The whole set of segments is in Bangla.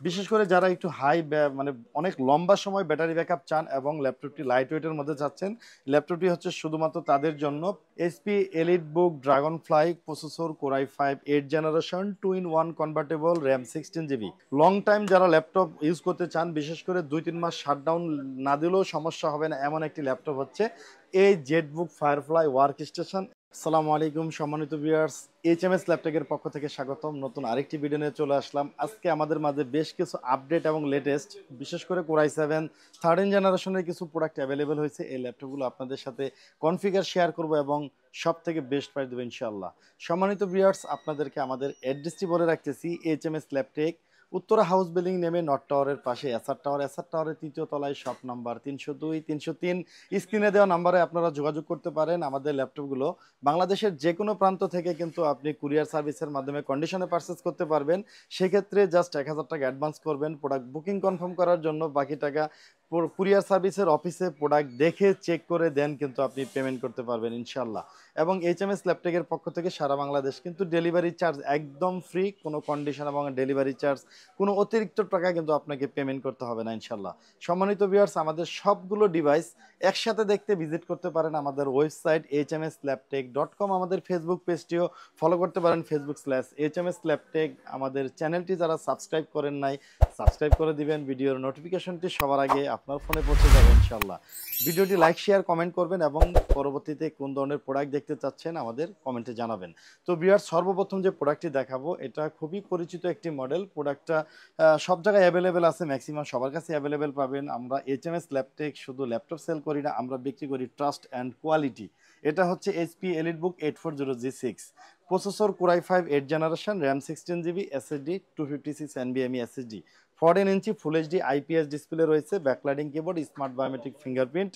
বিশেষ করে যারা একটু হাই মানে অনেক লম্বা সময় ব্যাটারি ব্যাকআপ চান এবং ল্যাপটপটি লাইট ওয়েটের মধ্যে চাচ্ছেন, ল্যাপটপটি হচ্ছে শুধুমাত্র তাদের জন্য। HP EliteBook Dragonfly processor Core i 5 8 generation 2-in-1 convertible RAM 16 GB. Long time যারা ল্যাপটপ ইউজ করতে চান, বিশেষ করে 2-3 মাস শাটডাউন না দিলেও সমস্যা হবে না এমন একটি ল্যাপটপ হচ্ছে এই জেটবুক ফায়ারফ্লাই ওয়ার্ক স্টেশন। আসসালামু আলাইকুম সম্মানিত ভিউয়ার্স, এইচএমএস ল্যাপটপের পক্ষ থেকে স্বাগতম। নতুন আরেকটি ভিডিও নিয়ে চলে আসলাম। আজকে আমাদের মাঝে বেশ কিছু আপডেট এবং লেটেস্ট, বিশেষ করে কোরাই 7 থার্ড জেনারেশনের কিছু প্রোডাক্ট অ্যাভেলেবেল হয়েছে। এই ল্যাপটপগুলো আপনাদের সাথে কনফিগার শেয়ার করব এবং সব থেকে বেস্ট প্রাইস দেবো ইনশাআল্লাহ। সম্মানিত ভিউয়ার্স, আপনাদেরকে আমাদের অ্যাড্রেসটি বলে রাখতেছি। এইচএমএস ল্যাপটেক, উত্তরা হাউস বিল্ডিং নেমে নর্থ টাওয়ারের পাশে এসআর টাওয়ারের তৃতীয় তলায় শপ নাম্বার 302 303। স্ক্রিনে দেওয়া নাম্বারে আপনারা যোগাযোগ করতে পারেন। আমাদের ল্যাপটপগুলো বাংলাদেশের যে কোনো প্রান্ত থেকে কিন্তু আপনি কুরিয়ার সার্ভিসের মাধ্যমে কন্ডিশনে পারচেস করতে পারবেন। সেক্ষেত্রে জাস্ট 1000 টাকা অ্যাডভান্স করবেন প্রোডাক্ট বুকিং কনফার্ম করার জন্য। বাকি টাকা কুরিয়ার সার্ভিসের অফিসে প্রোডাক্ট দেখে চেক করে দেন কিন্তু আপনি পেমেন্ট করতে পারবেন ইনশাল্লাহ। এবং এইচএমএস ল্যাপটপের পক্ষ থেকে সারা বাংলাদেশ কিন্তু ডেলিভারি চার্জ একদম ফ্রি, কোনো কন্ডিশন এবং ডেলিভারি চার্জ কোনো অতিরিক্ত টাকা কিন্তু আপনাকে পেমেন্ট করতে হবে না ইনশাল্লাহ। সম্মানিত ভিউয়ার্স, আমাদের সবগুলো ডিভাইস একসাথে দেখতে ভিজিট করতে পারেন আমাদের ওয়েবসাইট hmslaptech.com। আমাদের ফেসবুক পেজটিও ফলো করতে পারেন, facebook/hmslaptech। আমাদের চ্যানেলটি যারা সাবস্ক্রাইব করেন নাই, সাবস্ক্রাইব করে দিবেন। ভিডিওর নোটিফিকেশনটি সবার আগে আপনার ফোনে পৌঁছে যাবে ইনশাল্লাহ। ভিডিওটি লাইক শেয়ার কমেন্ট করবেন এবং পরবর্তীতে কোন ধরনের প্রোডাক্ট দেখতে চাচ্ছেন আমাদের কমেন্টে জানাবেন। তো ভিউয়ার্স, সর্বপ্রথম যে প্রোডাক্টটি দেখাবো এটা খুবই পরিচিত একটি মডেল। প্রোডাক্টটা সব জায়গায় অ্যাভেলেবেল আছে, ম্যাক্সিমাম সবার কাছে অ্যাভেলেবেল পাবেন। আমরা এইচএমএস ল্যাপটেক শুধু ল্যাপটপ সেল করি না, আমরা বিক্রি করি ট্রাস্ট অ্যান্ড কোয়ালিটি। এটা হচ্ছে HP EliteBook 840G6, processor Core i 5 8 generation, RAM 16 GB, SSD 256 এনবিএমই SSD, 14 inch full HD IPS display রয়েছে, backlighting keyboard, smart biometric fingerprint.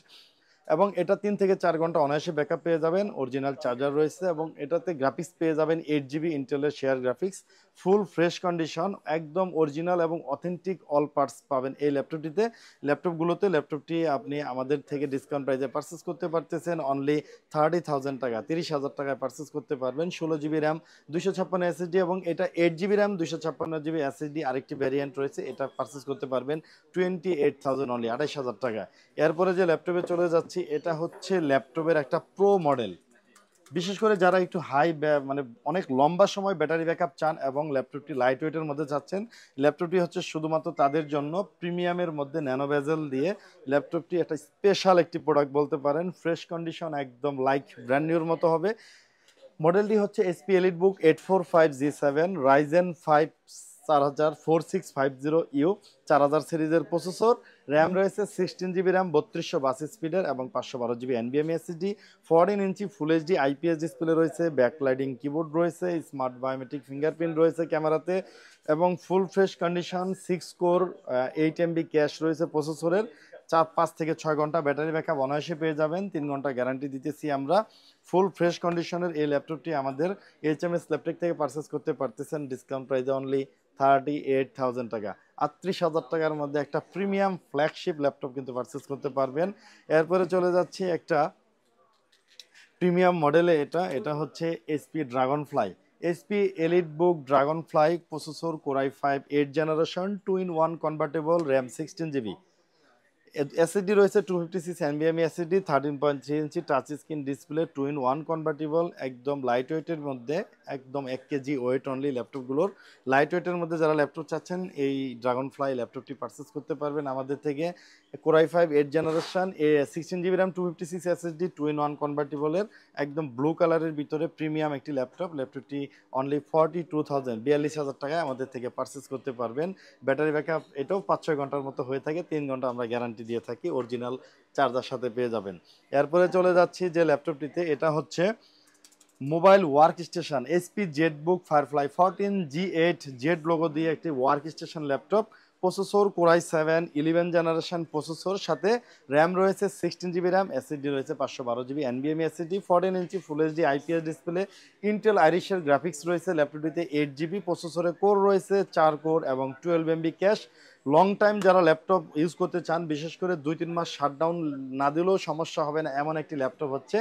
এবং এটা 3 থেকে 4 ঘন্টা অনায়াসে ব্যাকআপ পেয়ে যাবেন। অরিজিনাল চার্জার রয়েছে এবং এটাতে গ্রাফিক্স পেয়ে যাবেন 8 জিবি ইন্টেলের share graphics, full fresh condition, একদম অরিজিনাল এবং অথেন্টিক অল পার্টস পাবেন এই ল্যাপটপটিতে। ল্যাপটপটি আপনি আমাদের থেকে ডিসকাউন্ট প্রাইসে পারচেস করতে পারতেছেন অনলি 30,000 টাকা, 30,000 টাকায় পারচেস করতে পারবেন। 16 জিবি র্যাম, 256 এসএসডি এবং এটা 8 জিবি র্যাম 256 জিবি এসএসডি আরেকটি ভ্যারিয়েন্ট রয়েছে, এটা পারচেস করতে পারবেন 28,000 অনলি, 28,000 টাকা। এরপরে যে ল্যাপটপে চলে যাচ্ছি, এটা হচ্ছে ল্যাপটপের একটা প্রো মডেল। বিশেষ করে যারা একটু হাই মানে অনেক লম্বা সময় ব্যাটারি ব্যাকআপ চান এবং ল্যাপটপটি লাইট ওয়েটের মধ্যে চাচ্ছেন, ল্যাপটপটি হচ্ছে শুধুমাত্র তাদের জন্য। প্রিমিয়ামের মধ্যে ন্যানো বেজেল দিয়ে ল্যাপটপটি একটা স্পেশাল একটি প্রোডাক্ট বলতে পারেন। ফ্রেশ কন্ডিশন, একদম লাইক ব্র্যান্ড নিউর মতো হবে। মডেলটি হচ্ছে HP EliteBook 845G7 Ryzen 5 4650U 4000 সিরিজের প্রসেসর। র্যাম রয়েছে 16 জিবি র্যাম, 3252 স্পিডের এবং 512 জিবি এনবিএমই SSD, 14 inch full HD IPS display রয়েছে, ব্যাকলাইটিং কিবোর্ড রয়েছে, স্মার্ট বায়োমেট্রিক ফিঙ্গারপ্রিন্ট রয়েছে ক্যামেরাতে এবং ফুল fresh condition. 6 core 8 MB cash রয়েছে প্রসেসরের। 5 থেকে 6 ঘন্টা ব্যাটারি ব্যাকআপ অনায়াসে পেয়ে যাবেন, 3 ঘন্টা গ্যারান্টি দিতেছি আমরা। ফুল ফ্রেশ কন্ডিশনের এই ল্যাপটপটি আমাদের এইচএমএস ল্যাপটপ থেকে পারচেস করতে পারতেছেন ডিসকাউন্ট প্রাইসে অনলি 38,000 টাকা। 38,000 টাকার মধ্যে একটা প্রিমিয়াম ফ্ল্যাগশিপ ল্যাপটপ কিন্তু পারচেস করতে পারবেন। এরপরে চলে যাচ্ছি একটা প্রিমিয়াম মডেলে। এটা হচ্ছে HP Dragonfly, HP EliteBook Dragonfly processor Core i 5 8 generation 2-in-1 convertible, RAM 16 GB, SSD রয়েছে 256 এনবিএমই SSD, 13.3 inch touch screen display, 2-in-1 convertible, একদম লাইট ওয়েটের মধ্যে, একদম 1 কেজি ওয়েট অনলি ল্যাপটপগুলোর। লাইট ওয়েটের মধ্যে যারা ল্যাপটপ চাচ্ছেন এই ড্রাগন ফ্লাই ল্যাপটপটি পারচেস করতে পারবেন আমাদের থেকে। Core i 5 8 generation, 16 GB RAM, 256 SSD, 2-in-1 কনভার্টিবলের, একদম ব্লু কালারের ভিতরে প্রিমিয়াম একটি ল্যাপটপ। ল্যাপটপটি অনলি 42,000 42,000 টাকায় আমাদের থেকে পারচেস করতে পারবেন। ব্যাটারি ব্যাকআপ এটাও 5-6 ঘন্টার মতো হয়ে থাকে, 3 ঘন্টা আমরা গ্যারান্টি দিয়ে থাকি, অরিজিনাল চার্জার সাথে পেয়ে যাবেন। এরপরে চলে যাচ্ছি যে ল্যাপটপটিতে, এটা হচ্ছে mobile workstation HP ZBook Firefly 14G8 Z logo দিয়ে একটি workstation laptop. Processor Core i 7 11 generation processor, সাথে র্যাম রয়েছে 16 জিবি র্যাম, এসএসডি রয়েছে 512 জিবি এনবিএমই SSD, 14 inch full HD IPS display, Intel আইরিশের গ্রাফিক্স রয়েছে। ল্যাপটপটিতে 8 জিবি প্রসেসরে কোর রয়েছে, 4 কোর এবং 12 MB ক্যাশ। লং টাইম যারা ল্যাপটপ ইউজ করতে চান, বিশেষ করে 2-3 মাস শাটডাউন না দিলেও সমস্যা হবে না এমন একটি ল্যাপটপ হচ্ছে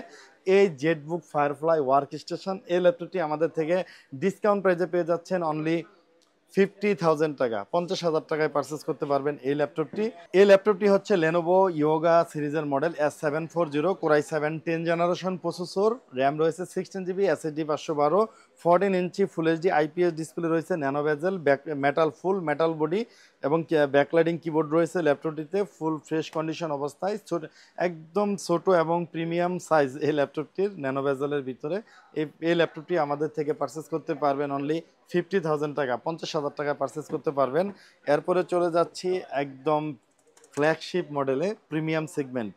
এই জেটবুক ফায়ারফ্লাই ওয়ার্ক স্টেশন। এই ল্যাপটপটি আমাদের থেকে ডিসকাউন্ট প্রাইসে পেয়ে যাচ্ছেন অনলি 50,000 টাকা, 50,000 টাকায় পারচেস করতে পারবেন এই ল্যাপটপটি। এই ল্যাপটপটি হচ্ছে Lenovo Yoga সিরিজের model S740 Core i7 10 generation processor, RAM রয়েছে 16GB, SSD 512, 14 inch full HD IPS display রয়েছে, ন্যানো বেজেল, ফুল মেটাল বডি এবং ব্যাকলাইডিং কিবোর্ড রয়েছে ল্যাপটপটিতে। ফুল ফ্রেশ কন্ডিশন অবস্থায়, একদম ছোট এবং প্রিমিয়াম সাইজ এই ল্যাপটপটির, ন্যানো বেজেলের ভিতরে। এই ল্যাপটপটি আমাদের থেকে পারচেস করতে পারবেন অনলি 50,000 টাকা, 50,000 টাকা পারচেস করতে পারবেন। এরপরে চলে যাচ্ছি একদম ফ্ল্যাগশিপ মডেলে, premium segment,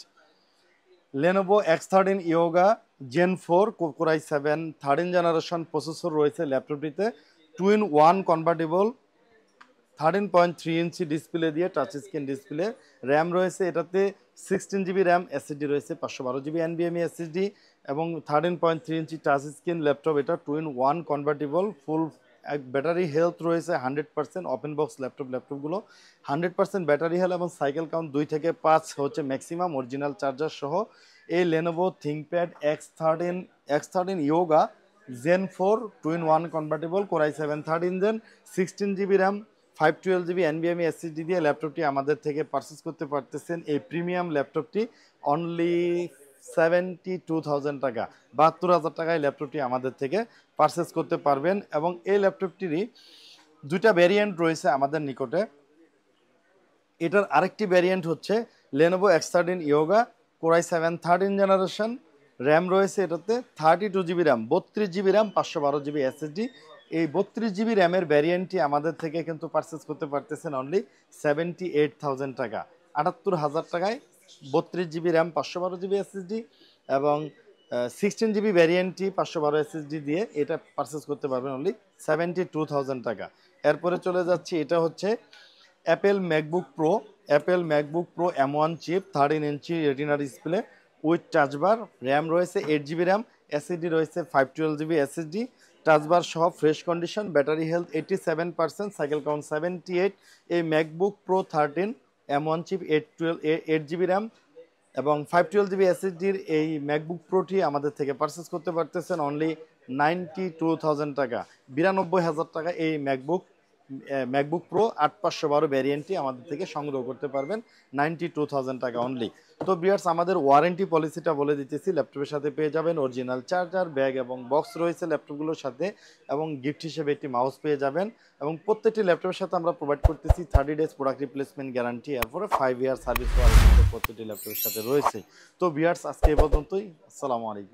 Lenovo X13 Yoga Gen 4 Core i7 13 generation processor রয়েছে ল্যাপটপটিতে। 2-in-1 কনভার্টেবল, 13.3 ইঞ্চি ডিসপ্লে দিয়ে, টাচ স্ক্রিন ডিসপ্লে। র্যাম রয়েছে এটাতে 16GB র্যাম, SSD রয়েছে 512GB NVMe SSD এবং 13.3 ইঞ্চি টাচ স্ক্রিন ল্যাপটপ। এটা 2-in-1 কনভার্টেবল। ফুল ব্যাটারি হেলথ রয়েছে 100%। ওপেন বক্স ল্যাপটপগুলো 100% ব্যাটারি হেলথ এবং সাইকেল কাউন্ট 2 থেকে 5 হচ্ছে ম্যাক্সিমাম, অরিজিনাল চার্জার সহ। এই Lenovo ThinkPad X13 Yoga Gen 4 2-in-1 convertible, Core i7 13 Gen, 16GB RAM, 512GB NVMe SSD দিয়ে ল্যাপটপটি আমাদের থেকে পারচেস করতে পারতেছেন। এই প্রিমিয়াম ল্যাপটপটি অনলি 72,000 টাকা, 72,000 টাকায় ল্যাপটপটি আমাদের থেকে পারচেস করতে পারবেন। এবং এই ল্যাপটপটিরই দুইটা ভ্যারিয়েন্ট রয়েছে আমাদের নিকটে। এটার আরেকটি ভ্যারিয়েন্ট হচ্ছে Lenovo X13 Yoga Core i7 13 generation, RAM রয়েছে এটাতে 32GB RAM, 32GB RAM, 512GB SSD। এই 32GB র্যামের ভ্যারিয়েন্টটি আমাদের থেকে কিন্তু পারচেস করতে পারতেছেন অনলি 78,000 টাকা, 78,000 টাকায় 32GB র্যাম, 512GB SSD এবং 16GB ভ্যারিয়েন্টটি 512 SSD দিয়ে এটা পারচেস করতে পারবেন অনলি 72,000 টাকা। এরপরে চলে যাচ্ছি, এটা হচ্ছে Apple MacBook Pro M1 chip, 13 inch Retina display with touch bar, RAM রয়েছে 8GB র্যাম, SSD রয়েছে 512GB SSD, টাচবার সহ fresh condition, battery health 87%, cycle count 78। এই MacBook pro 13 M1 chip 8GB RAM এবং 512GB SSDর এই ম্যাকবুক প্রোটি আমাদের থেকে পারচেস করতে পারতেছেন অনলি 92,000 টাকা, 92,000 টাকা। এই ম্যাকবুক প্রো 8512 ভ্যারিয়েন্টটি আমাদের থেকে সংগ্রহ করতে পারবেন 92,000 টাকা অনলি। তো ভিউয়ার্স, আমাদের ওয়ারেন্টি পলিসিটা বলে দিতেছি। ল্যাপটপের সাথে পেয়ে যাবেন অরিজিনাল চার্জার, ব্যাগ এবং বক্স রয়েছে ল্যাপটপগুলোর সাথে, এবং গিফট হিসেবে একটি মাউস পেয়ে যাবেন। এবং প্রত্যেকটি ল্যাপটপের সাথে আমরা প্রোভাইড করতেছি 30 ডেজ প্রোডাক্ট রিপ্লেসমেন্ট গ্যারান্টি, এরপরে 5 ইয়ার সার্ভিস ওয়ারেন্টি প্রত্যেকটি ল্যাপটপের সাথে রয়েছে। তো ভিউয়ার্স, আজকে এই পর্যন্তই। আসসালামু আলাইকুম।